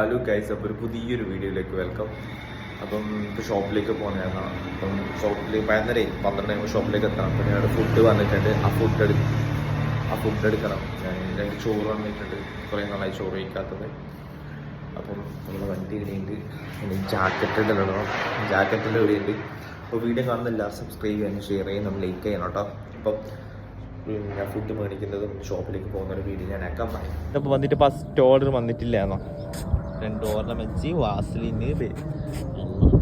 Hello guys, അപ്പോൾ ഒരു പുതിയൊരു വീഡിയോയിലേക്ക് വെൽക്കം. അപ്പം ഇപ്പോൾ ഷോപ്പിലേക്ക് പോകുന്നതാണ്. അപ്പം ഷോപ്പിൽ 12 ഷോപ്പിലേക്ക് എത്തണം. അപ്പം ഞങ്ങളുടെ ഫുഡ് വന്നിട്ടുണ്ട്. ആ ഫുഡ് എടുക്കണം. ഞങ്ങൾക്ക് ചോറ് വന്നിട്ടുണ്ട്. കുറേ നാളായി ചോറ് കഴിക്കാത്തത്. അപ്പം നമ്മുടെ വണ്ടി ഇവിടെയുണ്ട്. പിന്നെ ജാക്കറ്റിൻ്റെ ഇവിടെയുണ്ട്. അപ്പോൾ വീഡിയോ കാണുന്നില്ല, സബ്സ്ക്രൈബ് ചെയ്യാനും ഷെയർ ചെയ്യാനും നമ്മൾ ലൈക്ക് ചെയ്യണം കേട്ടോ. അപ്പം ഞാൻ ഫുഡ് മേടിക്കുന്നതും ഷോപ്പിലേക്ക് പോകുന്നൊരു വീഡിയോ ഞാൻ ആക്കാൻ പറയും. അപ്പോൾ വന്നിട്ട് ഫസ്റ്റ് ഓർഡർ വന്നിട്ടില്ല എന്നോ 2 ഓർണമെൻറ്റ് വാസലിന്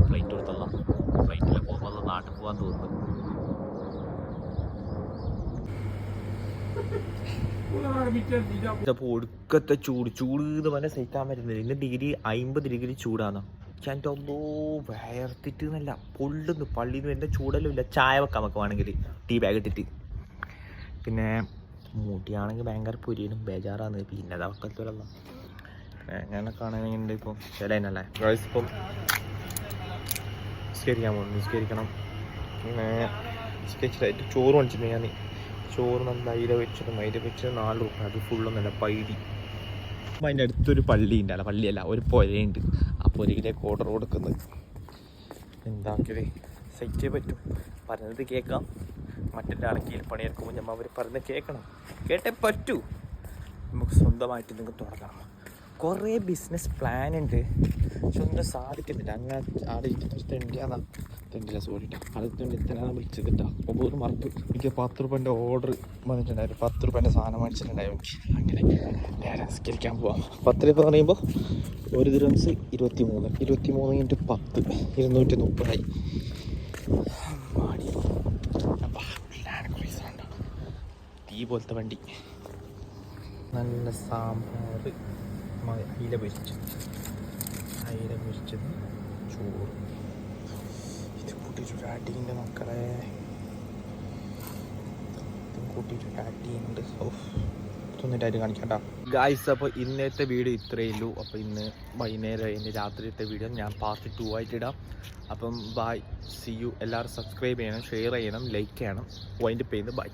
ഫ്ലൈറ്റ് കൊടുത്തല്ല. ഫ്ലൈറ്റിൽ പോകുമ്പോൾ നാട്ടിൽ പോകാൻ തോന്നുന്നു. അപ്പോൾ ഒടുക്കത്തെ ചൂട് എന്ന് പറഞ്ഞാൽ സഹിക്കാൻ പറ്റുന്നില്ല. ഇന്ന് ഡിഗ്രി 50 ഡിഗ്രി ചൂടാണ്. ഞാൻ വയർത്തിട്ട് എന്നല്ല പൊള്ളുന്നു. പള്ളിയിൽ നിന്ന് വരുന്ന ചൂടെല്ലാം ഇല്ല. ചായ വെക്കാൻ വേണമെങ്കിൽ ടീ ബാഗ് ഇട്ടിട്ട്. പിന്നെ മുടിയാണെങ്കിൽ ഭയങ്കര പൊരിയനും ബേജാറാണ്. പിന്നെ അതൊക്കത്തോളല്ല അങ്ങനെ കാണാനുണ്ട്. ഇപ്പം ചിലനല്ലേ ഗൈസ്. ഇപ്പം നിസ്കരിക്കണം. പിന്നെ സ്കെച്ചിലായിട്ട് ചോറ് മേടിച്ചിട്ടുണ്ട്. ഞാൻ ചോറ് നല്ല അയില വെച്ചിട്ട് 4 രൂപ. അത് ഫുള്ളൊന്നല്ല പൈടി. അപ്പം അതിൻ്റെ അടുത്തൊരു പള്ളി ഉണ്ടല്ല, പള്ളിയല്ല, ഒരു പുരയുണ്ട്. ആ പുരയിലേക്ക് ഓർഡർ കൊടുക്കുന്നത്. എന്താക്കിയത് സഹിച്ചേ പറ്റും. പറഞ്ഞത് കേൾക്കാം. മറ്റൊരാളെ കീഴ്പണിയെടുക്കുമ്പോൾ നമ്മൾ അവർ പറഞ്ഞ് കേട്ടേ പറ്റൂ. നമുക്ക് സ്വന്തമായിട്ട് നിങ്ങൾക്ക് തുടങ്ങാം. കുറേ ബിസിനസ് പ്ലാൻ ഉണ്ട്, പക്ഷെ ഒന്നും സാധിക്കുന്നില്ല. അങ്ങനെ ആടെ തെണ്ടില്ല സോറിട്ടാ. അടുത്തുണ്ട് ഇത്തനാണ് വിളിച്ചതിട്ടാ. അപ്പോൾ മറപ്പ്. എനിക്ക് 10 രൂപേൻ്റെ ഓർഡർ വന്നിട്ടുണ്ടായിരുന്നു. 10 രൂപേൻ്റെ സാധനം മേടിച്ചിട്ടുണ്ടായിരുന്നു. അങ്ങനെ നേരെ നിസ്കരിക്കാൻ പോവാം. 10 രൂപ പറയുമ്പോൾ 1 ദിർഹംസ് 23 × 10 230 തീ പോലത്തെ വണ്ടി. നല്ല സാമ്പാർ, അയില പൊരിച്ചത്, ചോറ്. ഇത് കൂട്ടിയിട്ടൊരാട്ടീൻ്റെ മക്കളെ, കൂട്ടിയിട്ടൊരാട്ടീനുണ്ട്. തൊന്നിട്ടായിട്ട് കാണിക്കണ്ട ഗായ്സ്. അപ്പോൾ ഇന്നത്തെ വീഡിയോ ഇത്രയേ ഉള്ളൂ. അപ്പോൾ ഇന്ന് വൈകുന്നേരം എൻ്റെ രാത്രിയത്തെ വീഡിയോ ഞാൻ പാർട്ട് 2 ആയിട്ട് ഇടാം. അപ്പം ബൈ, സി യു. എല്ലാവരും സബ്സ്ക്രൈബ് ചെയ്യണം, ഷെയർ ചെയ്യണം, ലൈക്ക് ചെയ്യണം. വൈൻഡപ്പ് ചെയ്യുന്നത് ബൈ.